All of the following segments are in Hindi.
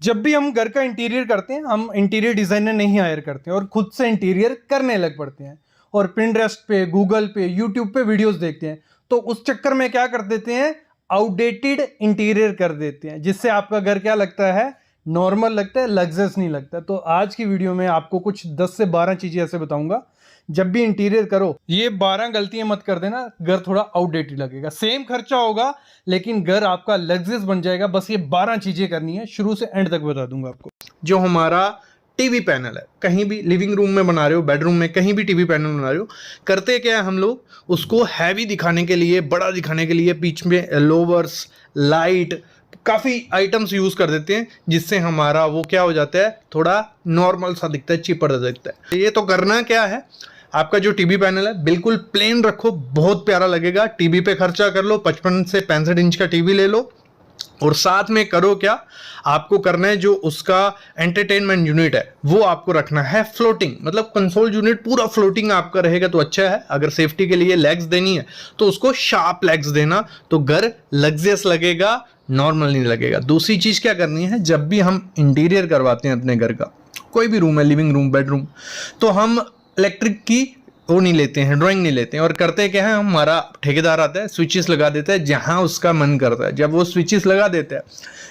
जब भी हम घर का इंटीरियर करते हैं, हम इंटीरियर डिज़ाइनर नहीं हायर करते हैं और खुद से इंटीरियर करने लग पड़ते हैं और पिंटरेस्ट पे, गूगल पे, यूट्यूब पे वीडियोस देखते हैं। तो उस चक्कर में क्या कर देते हैं, आउटडेटेड इंटीरियर कर देते हैं, जिससे आपका घर क्या लगता है, नॉर्मल लगता है, लग्जरियस नहीं लगता। तो आज की वीडियो में आपको कुछ 10 से 12 चीज़ें ऐसे बताऊंगा, जब भी इंटीरियर करो ये 12 गलतियां मत कर देना, घर थोड़ा आउटडेटेड लगेगा। सेम खर्चा होगा लेकिन घर आपका लग्जरियस बन जाएगा। बस ये 12 चीजें करनी है, शुरू से एंड तक बता दूंगा आपको। जो हमारा टीवी पैनल है, कहीं भी लिविंग रूम में बना रहे हो, बेडरूम में, कहीं भी टीवी पैनल बना रहे हो, करते क्या है हम लोग, उसको हैवी दिखाने के लिए, बड़ा दिखाने के लिए बीच में लोवर्स, लाइट, काफ़ी आइटम्स यूज़ कर देते हैं, जिससे हमारा वो क्या हो जाता है, थोड़ा नॉर्मल सा दिखता है, चिपर दिखता है। ये तो करना क्या है, आपका जो टीवी पैनल है बिल्कुल प्लेन रखो, बहुत प्यारा लगेगा। टीवी पे खर्चा कर लो, 55 से 65 इंच का टीवी ले लो और साथ में करो क्या, आपको करना है जो उसका एंटरटेनमेंट यूनिट है वो आपको रखना है फ्लोटिंग, मतलब कंसोल यूनिट पूरा फ्लोटिंग आपका रहेगा तो अच्छा है। अगर सेफ्टी के लिए लेग्स देनी है तो उसको शार्प लेग्स देना, तो घर लग्जरियस लगेगा, नॉर्मल नहीं लगेगा। दूसरी चीज क्या करनी है, जब भी हम इंटीरियर करवाते हैं अपने घर का, कोई भी रूम है, लिविंग रूम, बेडरूम, तो हम इलेक्ट्रिक की वो नहीं लेते हैं, ड्राइंग नहीं लेते हैं, और करते क्या है, हमारा ठेकेदार आता है, स्विचेस लगा देता है जहां उसका मन करता है। जब वो स्विचेस लगा देता है,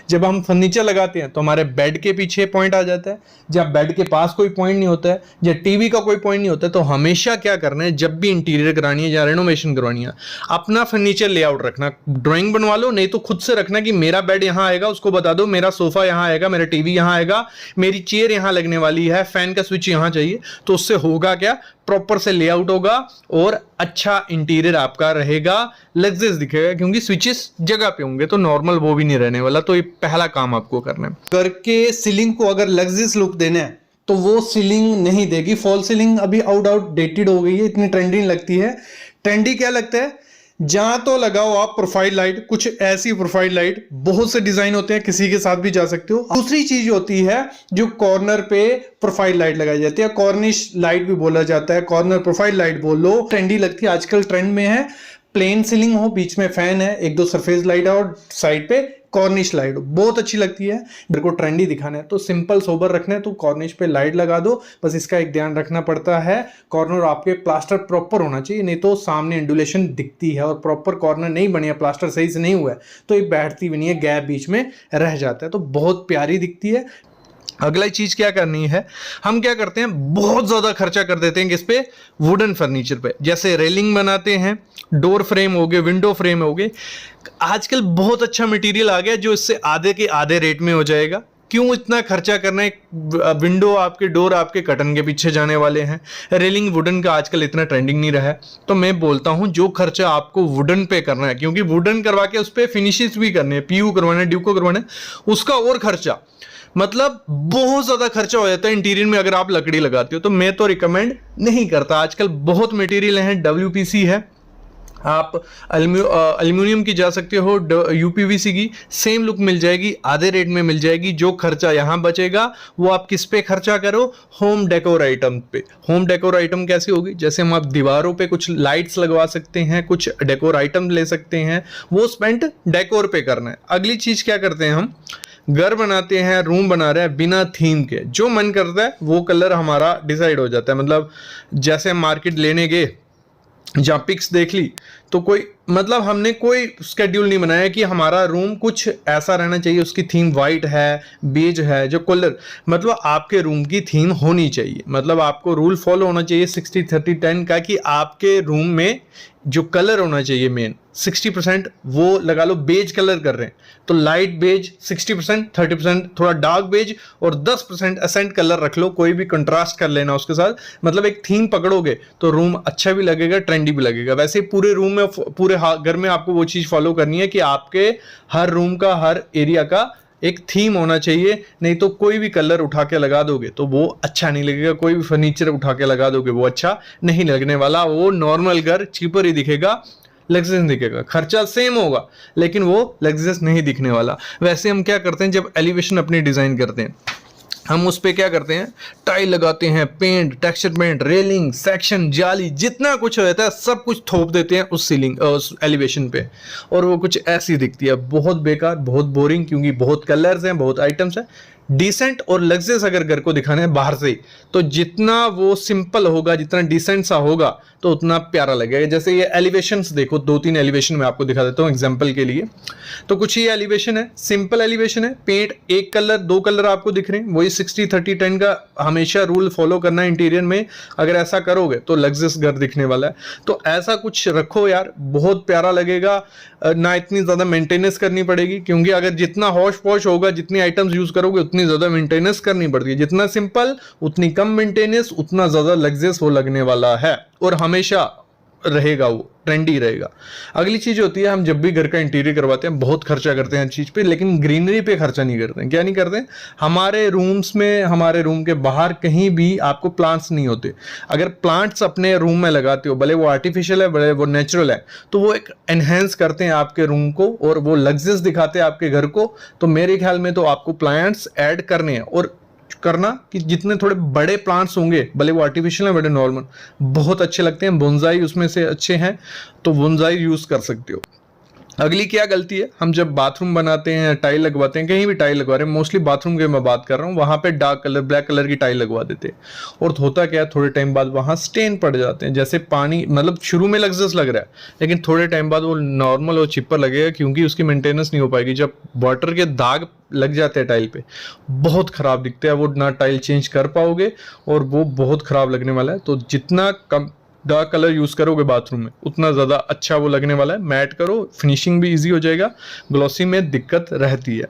जब हम फर्नीचर लगाते हैं तो हमारे बेड के पीछे पॉइंट आ जाता है, जब बेड के पास कोई पॉइंट नहीं होता है, या टीवी का कोई पॉइंट नहीं होता है। तो हमेशा क्या करना है, जब भी इंटीरियर करानी है या रेनोवेशन करवानी है, अपना फर्नीचर लेआउट रखना। ड्राइंग बनवा लो, नहीं तो खुद से रखना कि मेरा बेड यहाँ आएगा, उसको बता दो मेरा सोफा यहाँ आएगा, मेरा टीवी यहाँ आएगा, मेरी चेयर यहाँ लगने वाली है, फैन का स्विच यहाँ चाहिए। तो उससे होगा क्या, प्रॉपर से लेआउट होगा और अच्छा इंटीरियर आपका रहेगा, लग्जरियस दिखेगा, क्योंकि स्विचेस जगह पे होंगे तो नॉर्मल वो भी नहीं रहने वाला। तो ये पहला काम आपको करना है। घर के सीलिंग को अगर लग्जरियस लुक देना है तो वो सीलिंग नहीं देगी। फॉल सीलिंग अभी आउटडेटेड हो गई है, इतनी ट्रेंडी लगती है। ट्रेंडी क्या लगता है, जहां तो लगाओ आप प्रोफाइल लाइट, कुछ ऐसी प्रोफाइल लाइट, बहुत से डिजाइन होते हैं, किसी के साथ भी जा सकते हो। दूसरी चीज होती है जो कॉर्नर पे प्रोफाइल लाइट लगाई जाती है, कॉर्निश लाइट भी बोला जाता है, कॉर्नर प्रोफाइल लाइट बोल लो, ट्रेंडी लगती है, आजकल ट्रेंड में है। प्लेन सीलिंग हो, बीच में फैन है, एक दो सरफेस लाइट है और साइड पे कॉर्निश लाइट, बहुत अच्छी लगती है। मेरे को ट्रेंडी दिखाना है तो सिंपल सोबर रखना है तो कॉर्निश पे लाइट लगा दो। बस इसका एक ध्यान रखना पड़ता है, कॉर्नर आपके प्लास्टर प्रॉपर होना चाहिए, नहीं तो सामने इंडुलेशन दिखती है, और प्रॉपर कॉर्नर नहीं बनी है, प्लास्टर सही से नहीं हुआ है तो ये बैठती भी नहीं है, गैप बीच में रह जाता है, तो बहुत प्यारी दिखती है। अगला चीज क्या करनी है, हम क्या करते हैं, बहुत ज्यादा खर्चा कर देते हैं किस पे, वुडन फर्नीचर पे। जैसे रेलिंग बनाते हैं, डोर फ्रेम हो गए, विंडो फ्रेम हो गए, आजकल बहुत अच्छा मटेरियल आ गया जो इससे आधे के आधे रेट में हो जाएगा। क्यों इतना खर्चा करना है, विंडो आपके, डोर आपके कर्टन के पीछे जाने वाले हैं। रेलिंग वुडन का आजकल इतना ट्रेंडिंग नहीं रहा है, तो मैं बोलता हूं जो खर्चा आपको वुडन पे करना है, क्योंकि वुडन करवा के उस पर फिनिशेस भी करने हैं, पीयू करवाना है, ड्यूको करवाना है, उसका और खर्चा, मतलब बहुत ज्यादा खर्चा हो जाता है इंटीरियर में अगर आप लकड़ी लगाते हो। तो मैं तो रिकमेंड नहीं करता। आजकल बहुत मटेरियल हैं, WPC है, आप एल्यूमिनियम की जा सकते हो, UPVC की सेम लुक मिल जाएगी, आधे रेट में मिल जाएगी। जो खर्चा यहाँ बचेगा वो आप किस पे खर्चा करो, होम डेकोर आइटम पे। होम डेकोर आइटम कैसी होगी, जैसे हम आप दीवारों पे कुछ लाइट्स लगवा सकते हैं, कुछ डेकोर आइटम ले सकते हैं, वो स्पेंड डेकोर पे करना है। अगली चीज क्या करते हैं, हम घर बनाते हैं, रूम बना रहे हैं, बिना थीम के जो मन करता है वो कलर हमारा डिसाइड हो जाता है। मतलब जैसे हम मार्केट लेने गए, जहाँ पिक्स देख ली तो कोई, मतलब हमने कोई स्केड्यूल नहीं बनाया कि हमारा रूम कुछ ऐसा रहना चाहिए, उसकी थीम वाइट है, बेज है, जो कलर, मतलब आपके रूम की थीम होनी चाहिए। मतलब आपको रूल फॉलो होना चाहिए 60-30-10 का, कि आपके रूम में जो कलर होना चाहिए मेन 60% वो लगा लो, बेज कलर कर रहे हैं तो लाइट बेज 60%, 30% थोड़ा डार्क बेज और 10% एसेंट कलर रख लो, कोई भी कंट्रास्ट कर लेना उसके साथ। मतलब एक थीम पकड़ोगे तो रूम अच्छा भी लगेगा, ट्रेंडी भी लगेगा। वैसे पूरे रूम में, पूरे घर में आपको वो चीज फॉलो करनी है कि आपके हर रूम का, हर एरिया का एक थीम होना चाहिए, नहीं तो कोई भी कलर उठा के लगा दोगे तो वो अच्छा नहीं लगेगा, कोई भी फर्नीचर उठा के लगा दोगे वो अच्छा नहीं लगने वाला, वो नॉर्मल घर चीपर ही दिखेगा, लग्जरियस दिखेगा। खर्चा सेम होगा लेकिन वो लग्जरियस नहीं दिखने वाला। वैसे हम क्या करते हैं, जब एलिवेशन अपनी डिजाइन करते हैं, हम उस पे क्या करते हैं, टाइल लगाते हैं, paint, texture paint, railing, section, जाली, जितना कुछ रहता है सब कुछ थोप देते हैं उस सीलिंग, उस एलिवेशन पे, और वो कुछ ऐसी दिखती है, बहुत बेकार, बहुत बोरिंग, क्योंकि बहुत कलर्स हैं, बहुत आइटम्स हैं, डिसेंट और लग्जरियस अगर घर को दिखाना है बाहर से, तो जितना वो सिंपल होगा, जितना डिसेंट सा होगा, तो उतना प्यारा लगेगा। जैसे ये एलिवेशंस देखो, 2-3 एलिवेशन मैं आपको दिखा देता हूँ एग्जांपल के लिए। तो कुछ ये एलिवेशन है, सिंपल एलिवेशन है, पेंट एक कलर 2 कलर आपको दिख रहे हैं, वही 60-30-10 का हमेशा रूल फॉलो करना है इंटीरियर में। अगर ऐसा करोगे तो लग्जरियस घर दिखने वाला है। तो ऐसा कुछ रखो यार, बहुत प्यारा लगेगा, ना इतनी ज्यादा मेंटेनेंस करनी पड़ेगी, क्योंकि अगर जितना हौश पौश होगा, जितनी आइटम्स यूज करोगे, उतनी ज्यादा मेंटेनेंस करनी पड़ती है। जितना सिंपल उतनी कम मेंटेनेंस, उतना ज्यादा लग्जरियस वो लगने वाला है, और हमेशा रहेगा, वो ट्रेंडी रहेगा। अगली चीज होती है, हम जब भी घर का इंटीरियर करवाते हैं बहुत खर्चा करते हैं हर चीज पे, लेकिन ग्रीनरी पे खर्चा नहीं करते हैं। क्या नहीं करते हैं? हमारे रूम्स में, हमारे रूम के बाहर कहीं भी आपको प्लांट्स नहीं होते। अगर प्लांट्स अपने रूम में लगाते हो, भले वो आर्टिफिशियल है, भले वो नेचुरल है, तो वो एक एनहेंस करते हैं आपके रूम को, और वो लग्जरियस दिखाते हैं आपके घर को। तो मेरे ख्याल में तो आपको प्लांट्स ऐड करने हैं, और करना कि जितने थोड़े बड़े प्लांट्स होंगे, भले वो आर्टिफिशियल है, बड़े नॉर्मल, बहुत अच्छे लगते हैं। बोनसाई उसमें से अच्छे हैं, तो बोनसाई यूज कर सकते हो। अगली क्या गलती है, हम जब बाथरूम बनाते हैं, टाइल लगवाते हैं, कहीं भी टाइल लगवा रहे हैं, मोस्टली बाथरूम की मैं बात कर रहा हूँ, वहां पे डार्क कलर, ब्लैक कलर की टाइल लगवा देते हैं, और होता क्या है, थोड़े टाइम बाद वहां स्टेन पड़ जाते हैं। जैसे पानी, मतलब शुरू में लग्जरियस लग रहा है, लेकिन थोड़े टाइम बाद वो नॉर्मल और चिपर लगेगा, क्योंकि उसकी मेंटेनेंस नहीं हो पाएगी। जब वाटर के दाग लग जाते हैं टाइल पे, बहुत खराब दिखता है वो, ना टाइल चेंज कर पाओगे, और वो बहुत खराब लगने वाला है। तो जितना कम डार्क कलर यूज करोगे बाथरूम में, उतना ज्यादा अच्छा वो लगने वाला है। मैट करो, फिनिशिंग भी इजी हो जाएगा, ग्लॉसी में दिक्कत रहती है।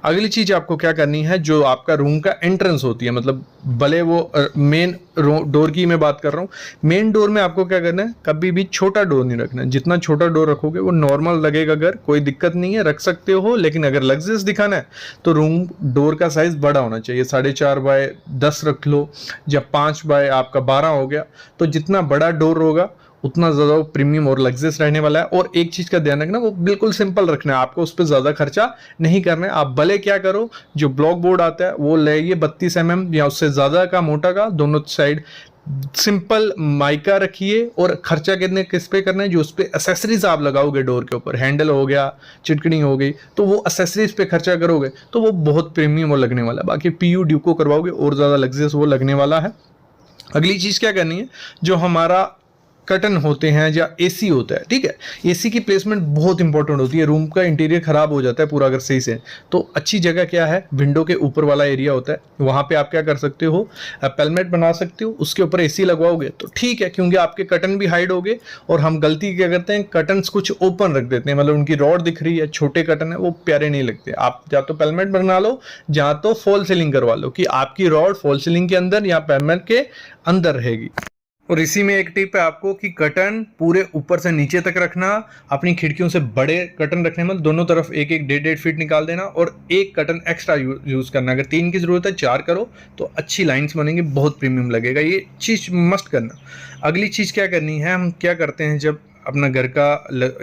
अगली चीज आपको क्या करनी है, जो आपका रूम का एंट्रेंस होती है, मतलब भले वो मेन डोर की मैं बात कर रहा हूँ, मेन डोर में आपको क्या करना है, कभी भी छोटा डोर नहीं रखना है। जितना छोटा डोर रखोगे वो नॉर्मल लगेगा घर, कोई दिक्कत नहीं है, रख सकते हो। लेकिन अगर लग्जरियस दिखाना है तो रूम डोर का साइज बड़ा होना चाहिए, 4.5x10 रख लो, या 5 बाय आपका 12 हो गया। तो जितना बड़ा डोर होगा उतना ज़्यादा वो प्रीमियम और लग्जरियस रहने वाला है। और एक चीज़ का ध्यान रखना, वो बिल्कुल सिंपल रखना है, आपको उस पर ज़्यादा खर्चा नहीं करना है। आप भले क्या करो, जो ब्लॉक बोर्ड आता है वो ले, 32 mm या उससे ज़्यादा का मोटा का, दोनों साइड सिंपल माइका रखिए। और खर्चा कितने किस पे करना है, जो उस पे एसेसरीज आप लगाओगे डोर के ऊपर, हैंडल हो गया, चिटकनी हो गई, तो वो एसेसरीज पे खर्चा करोगे तो वो बहुत प्रीमियम और लगने वाला है। बाकी पीयू ड्यूको करवाओगे और ज़्यादा लग्जरियस वो लगने वाला है। अगली चीज़ क्या करनी है, जो हमारा कर्टन होते हैं या एसी होता है, ठीक है, एसी की प्लेसमेंट बहुत इंपॉर्टेंट होती है। रूम का इंटीरियर खराब हो जाता है पूरा अगर सही से, तो अच्छी जगह क्या है, विंडो के ऊपर वाला एरिया होता है, वहां पे आप क्या कर सकते हो, पेलमेट बना सकते हो, उसके ऊपर एसी लगवाओगे तो ठीक है, क्योंकि आपके कर्टन भी हाइड हो गए। और हम गलती क्या करते हैं, कर्टन्स कुछ ओपन रख देते हैं, मतलब उनकी रॉड दिख रही है, छोटे कर्टन है, वो प्यारे नहीं लगते। आप या तो पेलमेट बना लो, या तो फॉल सीलिंग करवा लो, कि आपकी रॉड फॉल सीलिंग के अंदर या पेलमेट के अंदर रहेगी। और इसी में एक टिप है आपको कि कर्टन पूरे ऊपर से नीचे तक रखना, अपनी खिड़कियों से बड़े कर्टन रखने में दोनों तरफ 1-1 फीट निकाल देना, और एक कर्टन एक्स्ट्रा यूज करना। अगर 3 की जरूरत है 4 करो, तो अच्छी लाइंस बनेंगी, बहुत प्रीमियम लगेगा। ये चीज मस्ट करना। अगली चीज क्या करनी है, हम क्या करते हैं जब अपना घर का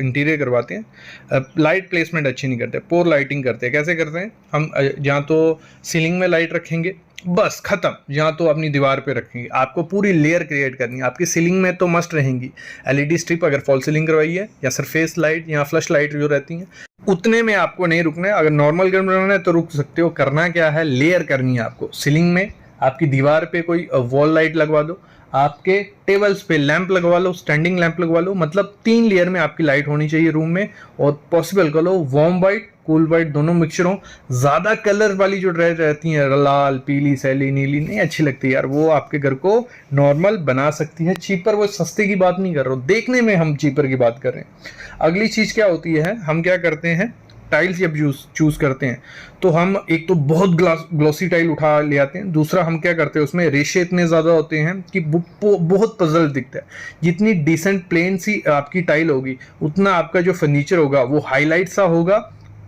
इंटीरियर करवाते हैं, लाइट प्लेसमेंट अच्छी नहीं करते, पोर लाइटिंग करते हैं। कैसे करते हैं, हम जहाँ तो सीलिंग में लाइट रखेंगे, बस खत्म, या तो अपनी दीवार पे रखेंगे। आपको पूरी लेयर क्रिएट करनी है। आपकी सीलिंग में तो मस्ट रहेंगी एलईडी स्ट्रिप, अगर फॉल सीलिंग करवाई है, या सरफेस लाइट या फ्लश लाइट जो रहती हैं, उतने में आपको नहीं रुकना है। अगर नॉर्मल घर बनाना है तो रुक सकते हो। करना क्या है, लेयर करनी है आपको। सीलिंग में आपकी दीवार पे कोई वॉल लाइट लगवा दो, आपके टेबल्स पे लैंप लगवा लो, स्टैंडिंग लैंप लगवा लो, मतलब 3 लेयर में आपकी लाइट होनी चाहिए रूम में। और पॉसिबल करो वार्म वाइट, कूल वाइट दोनों मिक्सचर हो। ज्यादा कलर वाली जो रहती हैं, लाल, पीली, सैली, नीली, नहीं अच्छी लगती यार, वो आपके घर को नॉर्मल बना सकती है। चीपर, वो सस्ते की बात नहीं कर रहा हूँ, देखने में हम चीपर की बात कर रहे हैं। अगली चीज क्या होती है, हम क्या करते हैं, टाइल्स जब चूज करते हैं तो हम एक तो बहुत ग्लॉसी टाइल उठा ले आते हैं, दूसरा हम क्या करते हैं, उसमें रेशे इतने ज़्यादा होते हैं कि बहुत पजल दिखता है। जितनी डिसेंट प्लेन सी आपकी टाइल होगी, उतना आपका जो फर्नीचर होगा वो हाईलाइट सा होगा,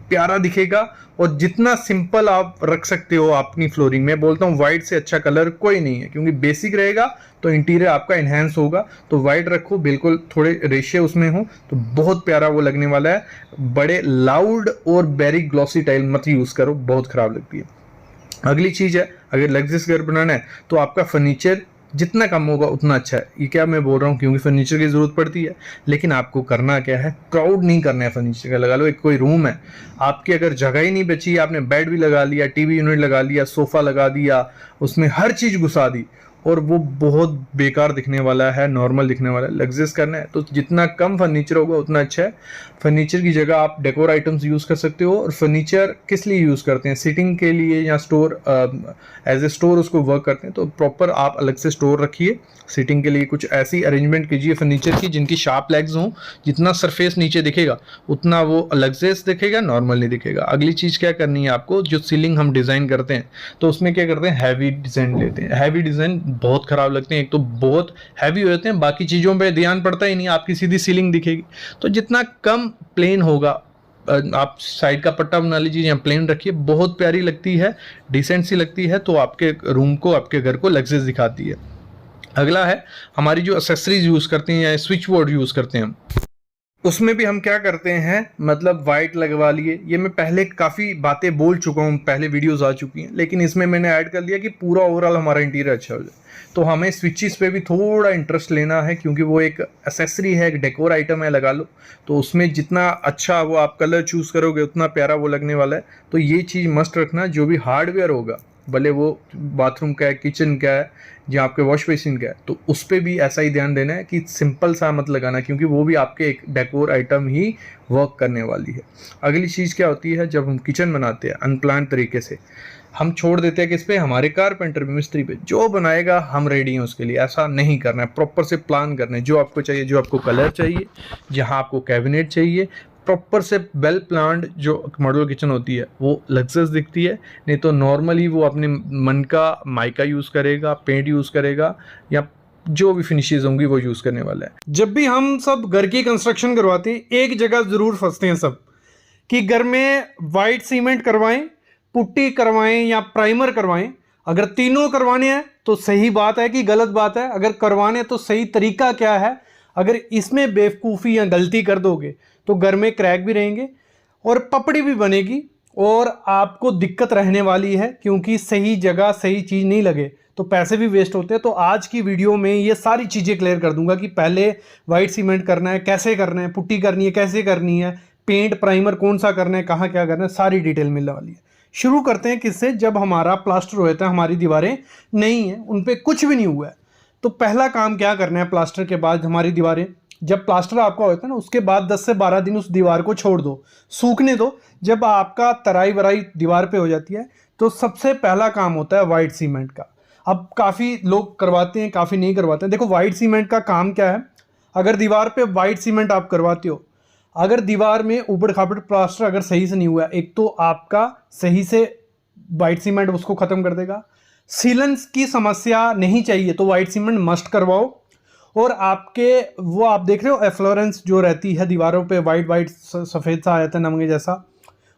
प्यारा दिखेगा। और जितना सिंपल आप रख सकते हो अपनी फ्लोरिंग में, बोलता हूँ वाइट से अच्छा कलर कोई नहीं है, क्योंकि बेसिक रहेगा तो इंटीरियर आपका इन्हेंस होगा। तो वाइट रखो, बिल्कुल थोड़े रेशियो उसमें हो, तो बहुत प्यारा वो लगने वाला है। बड़े लाउड और वेरी ग्लॉसी टाइल मत यूज करो, बहुत खराब लगती है। अगली चीज है, अगर लग्जरियस घर बनाना है तो आपका फर्नीचर जितना कम होगा उतना अच्छा है। ये क्या मैं बोल रहा हूँ, क्योंकि फर्नीचर की ज़रूरत पड़ती है, लेकिन आपको करना क्या है, क्राउड नहीं करना है फर्नीचर का। लगा लो एक कोई रूम है, आपकी अगर जगह ही नहीं बची, आपने बेड भी लगा लिया, टीवी यूनिट लगा लिया, सोफ़ा लगा दिया, उसमें हर चीज़ घुसा दी, और वो बहुत बेकार दिखने वाला है, नॉर्मल दिखने वाला है। लग्जरियस करना है तो जितना कम फर्नीचर होगा उतना अच्छा है। फर्नीचर की जगह आप डेकोर आइटम्स यूज़ कर सकते हो। और फर्नीचर किस लिए यूज़ करते हैं, सिटिंग के लिए या स्टोर, एज ए स्टोर उसको वर्क करते हैं, तो प्रॉपर आप अलग से स्टोर रखिए। सिटिंग के लिए कुछ ऐसी अरेंजमेंट कीजिए फर्नीचर की जिनकी शार्प लेग्स हों, जितना सरफेस नीचे दिखेगा उतना वो लग्जरियस दिखेगा, नॉर्मल नहीं दिखेगा। अगली चीज़ क्या करनी है आपको, जो सीलिंग हम डिज़ाइन करते हैं तो उसमें क्या करते हैं, हैवी डिज़ाइन लेते हैं। हैवी डिज़ाइन बहुत ख़राब लगते हैं, एक तो बहुत हैवी हो जाते हैं, बाकी चीज़ों पे ध्यान पड़ता ही नहीं, आपकी सीधी सीलिंग दिखेगी। तो जितना कम प्लेन होगा, आप साइड का पट्टा बना लीजिए या प्लेन रखिए, बहुत प्यारी लगती है, डिसेंट सी लगती है, तो आपके रूम को, आपके घर को लग्जरियस दिखाती है। अगला है हमारी जो एक्सेसरीज यूज़ करते हैं या स्विच बोर्ड यूज़ करते हैं हम, उसमें भी हम क्या करते हैं, मतलब वाइट लगवा लिए। ये मैं पहले काफ़ी बातें बोल चुका हूँ, पहले वीडियोस आ चुकी हैं, लेकिन इसमें मैंने ऐड कर लिया कि पूरा ओवरऑल हमारा इंटीरियर अच्छा हो जाए। तो हमें स्विचेस पे भी थोड़ा इंटरेस्ट लेना है, क्योंकि वो एक एसेसरी है, एक डेकोर आइटम है, लगा लो। तो उसमें जितना अच्छा वो आप कलर चूज़ करोगे उतना प्यारा वो लगने वाला है। तो ये चीज़ मस्ट रखना, जो भी हार्डवेयर होगा, भले वो बाथरूम का है, किचन का है, या आपके वॉश बेसिन का है, तो उस पर भी ऐसा ही ध्यान देना है कि सिंपल सा मत लगाना, क्योंकि वो भी आपके एक डेकोर आइटम ही वर्क करने वाली है। अगली चीज़ क्या होती है, जब हम किचन बनाते हैं अनप्लान तरीके से, हम छोड़ देते हैं किस पे, हमारे कारपेंटर पे, मिस्त्री पे, जो बनाएगा हम रेडी हैं उसके लिए। ऐसा नहीं करना है, प्रॉपर से प्लान करना है, जो आपको चाहिए, जो आपको कलर चाहिए, जहाँ आपको कैबिनेट चाहिए, प्रॉपर से वेल प्लान्ड जो मॉडल किचन होती है वो लग्जरियस दिखती है। नहीं तो नॉर्मली वो अपने मन का माइका यूज़ करेगा, पेंट यूज़ करेगा, या जो भी फिनिशेज होंगी वो यूज़ करने वाला है। जब भी हम सब घर की कंस्ट्रक्शन करवाते हैं, एक जगह ज़रूर फंसते हैं सब, कि घर में वाइट सीमेंट करवाएं, पुट्टी करवाएं या प्राइमर करवाएं। अगर तीनों करवाने हैं तो सही बात है कि गलत बात है, अगर करवाने तो सही तरीका क्या है। अगर इसमें बेवकूफ़ी या गलती कर दोगे तो घर में क्रैक भी रहेंगे और पपड़ी भी बनेगी और आपको दिक्कत रहने वाली है, क्योंकि सही जगह सही चीज़ नहीं लगे तो पैसे भी वेस्ट होते हैं। तो आज की वीडियो में ये सारी चीज़ें क्लियर कर दूंगा कि पहले वाइट सीमेंट करना है, कैसे करना है, पुट्टी करनी है, कैसे करनी है, पेंट प्राइमर कौन सा करना है, कहाँ क्या करना है, सारी डिटेल मिलने वाली है। शुरू करते हैं किससे, जब हमारा प्लास्टर होता है, हमारी दीवारें नहीं हैं, उन पर कुछ भी नहीं हुआ है, तो पहला काम क्या करना है, प्लास्टर के बाद हमारी दीवारें, जब प्लास्टर आपका होता है ना, उसके बाद 10 से 12 दिन उस दीवार को छोड़ दो, सूखने दो। जब आपका तराई वराई दीवार पे हो जाती है तो सबसे पहला काम होता है वाइट सीमेंट का। अब काफ़ी लोग करवाते हैं, काफ़ी नहीं करवाते हैं। देखो वाइट सीमेंट का काम क्या है, अगर दीवार पे वाइट सीमेंट आप करवाते हो, अगर दीवार में ऊबड़ खाबड़ प्लास्टर अगर सही से नहीं हुआ, एक तो आपका सही से वाइट सीमेंट उसको ख़त्म कर देगा। सीलेंस की समस्या नहीं चाहिए तो वाइट सीमेंट मस्ट करवाओ। और आपके वो आप देख रहे हो एफ्लोरेंस जो रहती है दीवारों पे, वाइट वाइट सफ़ेद सा आ जाता है नमक जैसा,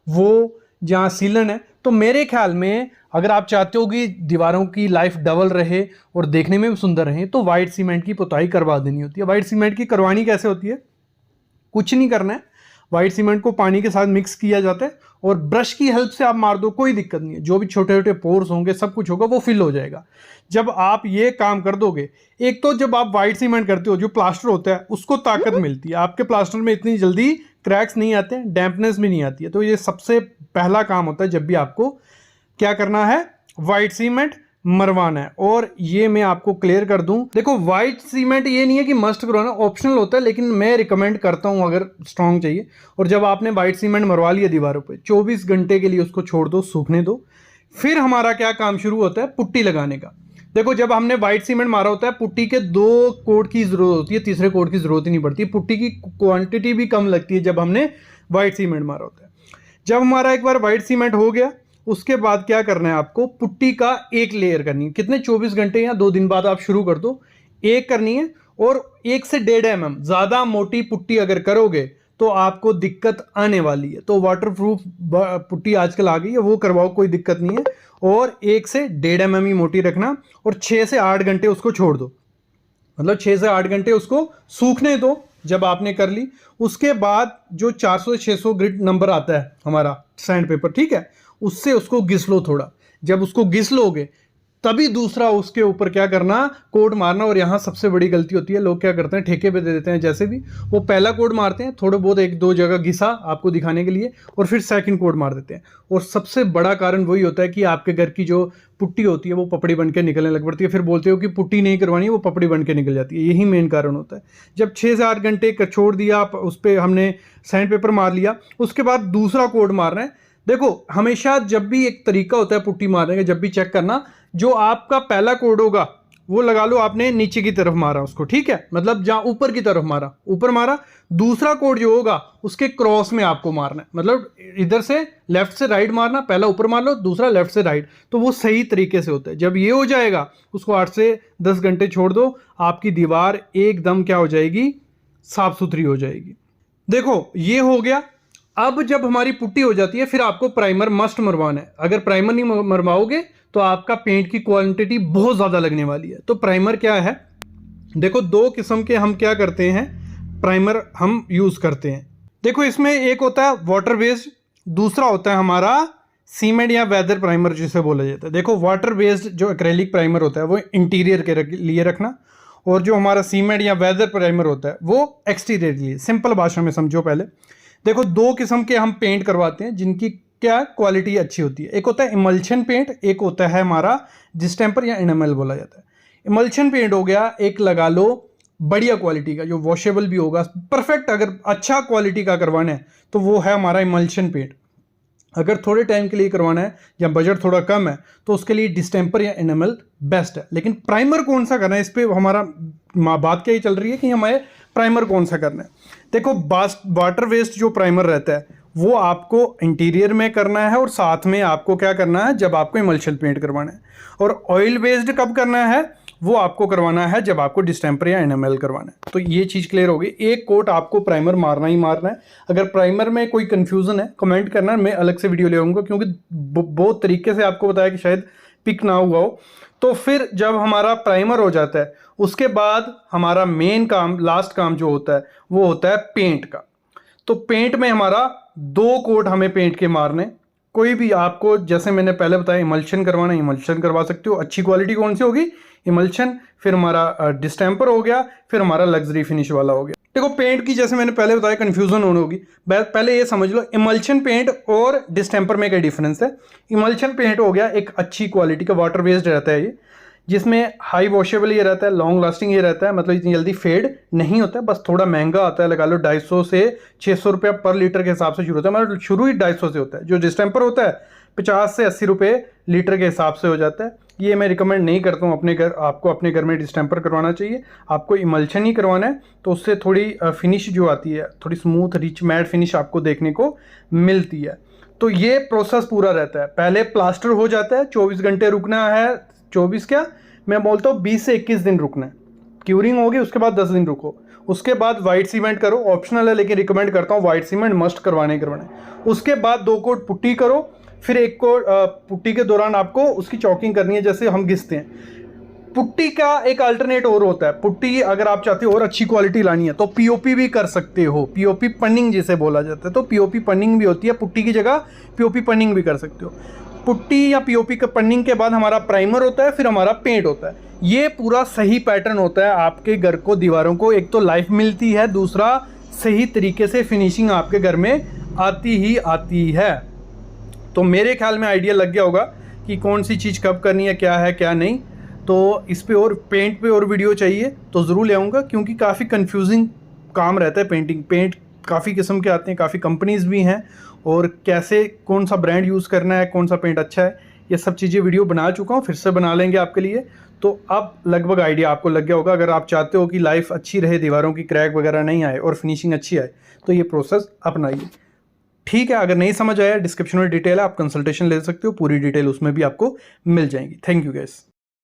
वो जहाँ सीलन है, तो मेरे ख्याल में अगर आप चाहते हो कि दीवारों की लाइफ डबल रहे और देखने में भी सुंदर रहे, तो वाइट सीमेंट की पुताई करवा देनी होती है। वाइट सीमेंट की करवानी कैसे होती है, कुछ नहीं करना है, वाइट सीमेंट को पानी के साथ मिक्स किया जाता है और ब्रश की हेल्प से आप मार दो, कोई दिक्कत नहीं है। जो भी छोटे छोटे पोर्स होंगे सब कुछ होगा वो फिल हो जाएगा जब आप ये काम कर दोगे। एक तो जब आप वाइट सीमेंट करते हो, जो प्लास्टर होता है उसको ताकत मिलती है, आपके प्लास्टर में इतनी जल्दी क्रैक्स नहीं आते हैं, डैम्पनेस भी नहीं आती है। तो ये सबसे पहला काम होता है जब भी आपको क्या करना है, वाइट सीमेंट मरवाना है। और ये मैं आपको क्लियर कर दूं, देखो वाइट सीमेंट ये नहीं है कि मस्ट करवाना, ऑप्शनल होता है, लेकिन मैं रिकमेंड करता हूं अगर स्ट्रांग चाहिए। और जब आपने वाइट सीमेंट मरवा लिया दीवारों पे, 24 घंटे के लिए उसको छोड़ दो, सूखने दो। फिर हमारा क्या काम शुरू होता है, पुट्टी लगाने का। देखो जब हमने वाइट सीमेंट मारा होता है, पुट्टी के 2 कोट की जरूरत होती है, तीसरे कोट की जरूरत ही नहीं पड़ती। पुट्टी की क्वांटिटी भी कम लगती है जब हमने वाइट सीमेंट मारा होता है। जब हमारा एक बार वाइट सीमेंट हो गया, उसके बाद क्या करना है आपको, पुट्टी का एक लेयर करनी है। कितने, 24 घंटे या 2 दिन बाद आप शुरू कर दो, एक करनी है। और 1 से 1.5 mm ज़्यादा मोटी पुट्टी अगर करोगे तो आपको दिक्कत आने वाली है। तो वाटरप्रूफ पुट्टी आजकल आ गई है, वो करवाओ, कोई दिक्कत नहीं है। और 1 से 1.5 mm ही मोटी रखना और 6 से 8 घंटे उसको छोड़ दो, मतलब 6 से 8 घंटे उसको सूखने दो। जब आपने कर ली, उसके बाद जो 400 से 600 ग्रिड नंबर आता है हमारा सैंड पेपर, ठीक है, उससे उसको घिस लो थोड़ा। जब उसको घिस लोगे तभी दूसरा उसके ऊपर क्या करना, कोड मारना। और यहाँ सबसे बड़ी गलती होती है, लोग क्या करते हैं ठेके पे दे देते हैं, जैसे भी वो पहला कोड मारते हैं थोड़े बहुत एक दो जगह घिसा आपको दिखाने के लिए, और फिर सेकंड कोड मार देते हैं। और सबसे बड़ा कारण वही होता है कि आपके घर की जो पुट्टी होती है वो पपड़ी बन के निकलने लग पड़ती है, फिर बोलते हो कि पुट्टी नहीं करवानी, वो पपड़ी बन के निकल जाती है। यही मेन कारण होता है। जब 6 से 8 घंटे छोड़ दिया आप, उस पर हमने सैंड पेपर मार लिया, उसके बाद दूसरा कोड मारना है। देखो हमेशा जब भी एक तरीका होता है पुट्टी मारने का, जब भी चेक करना, जो आपका पहला कोड होगा वो लगा लो आपने नीचे की तरफ मारा उसको, ठीक है, मतलब जहां ऊपर की तरफ मारा, ऊपर मारा। दूसरा कोड जो होगा उसके क्रॉस में आपको मारना है, मतलब इधर से लेफ्ट से राइट मारना, पहला ऊपर मार लो, दूसरा लेफ्ट से राइट, तो वो सही तरीके से होता है। जब ये हो जाएगा उसको 8 से 10 घंटे छोड़ दो, आपकी दीवार एकदम क्या हो जाएगी, साफ सुथरी हो जाएगी। देखो ये हो गया। अब जब हमारी पुट्टी हो जाती है फिर आपको प्राइमर मस्ट मरवाना है। अगर प्राइमर नहीं मरवाओगे तो आपका पेंट की क्वांटिटी बहुत ज़्यादा लगने वाली है। तो प्राइमर क्या है, देखो 2 किस्म के हम क्या करते हैं, प्राइमर हम यूज़ करते हैं। देखो इसमें एक होता है वाटर बेस्ड, दूसरा होता है हमारा सीमेंट या वेदर प्राइमर जिसे बोला जाता है। देखो वाटर बेस्ड जो एक्रेलिक प्राइमर होता है वो इंटीरियर के लिए रखना, और जो हमारा सीमेंट या वेदर प्राइमर होता है वो एक्सटीरियर के लिए। सिंपल भाषा में समझो पहले। देखो 2 किस्म के हम पेंट करवाते हैं जिनकी क्या क्वालिटी अच्छी होती है। एक होता है इमल्शन पेंट, एक होता है हमारा डिस्टेंपर या एनामेल बोला जाता है। इमल्शन पेंट हो गया एक, लगा लो बढ़िया क्वालिटी का जो वॉशेबल भी होगा, परफेक्ट। अगर अच्छा क्वालिटी का करवाना है तो वो है हमारा इमल्शन पेंट। अगर थोड़े टाइम के लिए करवाना है या बजट थोड़ा कम है तो उसके लिए डिस्टेंपर या एनामेल बेस्ट है। लेकिन प्राइमर कौन सा करना है, इस पर हमारा बात क्या ही चल रही है कि हमें प्राइमर कौन सा करना है। देखो वाटर वेस्ट जो प्राइमर रहता है वो आपको इंटीरियर में करना है, और साथ में आपको क्या करना है जब आपको इमल्शन पेंट करवाना है। और ऑयल बेस्ड कब करना है, वो आपको करवाना है जब आपको डिस्टेंपर या एनामेल करवाना है। तो ये चीज़ क्लियर होगी। एक कोट आपको प्राइमर मारना ही मारना है। अगर प्राइमर में कोई कंफ्यूजन है कमेंट करना, मैं अलग से वीडियो ले आऊँगा, क्योंकि बहुत तरीके से आपको बताया कि शायद पिक ना हुआ हो। तो फिर जब हमारा प्राइमर हो जाता है उसके बाद हमारा मेन काम, लास्ट काम जो होता है वो होता है पेंट का। तो पेंट में हमारा 2 कोट हमें पेंट के मारने। कोई भी आपको, जैसे मैंने पहले बताया, इमल्शन करवाना, इमल्शन करवा सकते हो। अच्छी क्वालिटी कौन सी होगी, इमल्शन, फिर हमारा डिस्टेंपर हो गया, फिर हमारा लग्जरी फिनिश वाला हो गया। देखो पेंट की जैसे मैंने पहले बताया कन्फ्यूजन होने होगी, पहले ये समझ लो इमल्शन पेंट और डिस्टेंपर में क्या डिफरेंस है। इमल्शन पेंट हो गया एक अच्छी क्वालिटी का, वाटर बेस्ड रहता है ये, जिसमें हाई वॉशेबल ये रहता है, लॉन्ग लास्टिंग ये रहता है, मतलब इतनी जल्दी फेड नहीं होता है। बस थोड़ा महंगा आता है, लगा लो 250 से 600 रुपया पर लीटर के हिसाब से शुरू होता है, मतलब शुरू ही 250 से होता है। जो डिस्टेंपर होता है 50 से 80 रुपये लीटर के हिसाब से हो जाता है। ये मैं रिकमेंड नहीं करता हूँ अपने घर, आपको अपने घर में डिस्टेंपर करवाना चाहिए। आपको इमल्शन ही करवाना है तो उससे थोड़ी फिनिश जो आती है, थोड़ी स्मूथ रिच मैट फिनिश आपको देखने को मिलती है। तो ये प्रोसेस पूरा रहता है। पहले प्लास्टर हो जाता है, 24 घंटे रुकना है, 24 क्या मैं बोलता हूँ 20 से 21 दिन रुकना है। क्यूरिंग होगी उसके बाद 10 दिन रुको, उसके बाद वाइट सीमेंट करो, ऑप्शनल है लेकिन रिकमेंड करता हूँ वाइट सीमेंट मस्ट करवाने करवाना। उसके बाद 2 कोट पुट्टी करो, फिर 1 कोट पुट्टी के दौरान आपको उसकी चॉकिंग करनी है जैसे हम घिसते हैं। पुट्टी का एक अल्टरनेट और होता है, पुट्टी अगर आप चाहते हो और अच्छी क्वालिटी लानी है तो पीओपी भी कर सकते हो, पीओपी पन्निंग जिसे बोला जाता है। तो पीओपी पन्निंग भी होती है, पुट्टी की जगह पीओपी पन्निंग भी कर सकते हो। पुट्टी या पीओपी का पन्निंग के बाद हमारा प्राइमर होता है, फिर हमारा पेंट होता है। ये पूरा सही पैटर्न होता है, आपके घर को, दीवारों को एक तो लाइफ मिलती है, दूसरा सही तरीके से फिनिशिंग आपके घर में आती ही आती है। तो मेरे ख्याल में आइडिया लग गया होगा कि कौन सी चीज़ कब करनी है, क्या है क्या नहीं। तो इस पे और पेंट पे और वीडियो चाहिए तो ज़रूर ले आऊँगा, क्योंकि काफ़ी कंफ्यूजिंग काम रहता है पेंटिंग। पेंट काफ़ी किस्म के आते हैं, काफ़ी कंपनीज़ भी हैं, और कैसे कौन सा ब्रांड यूज़ करना है, कौन सा पेंट अच्छा है, ये सब चीज़ें वीडियो बना चुका हूँ, फिर से बना लेंगे आपके लिए। तो अब लगभग आइडिया आपको लग गया होगा। अगर आप चाहते हो कि लाइफ अच्छी रहे, दीवारों की क्रैक वगैरह नहीं आए और फिनिशिंग अच्छी आए, तो ये प्रोसेस अपनाइए। ठीक है, अगर नहीं समझ आया डिस्क्रिप्शन में डिटेल है, आप कंसल्टेशन ले सकते हो, पूरी डिटेल उसमें भी आपको मिल जाएंगी। Thank you guys.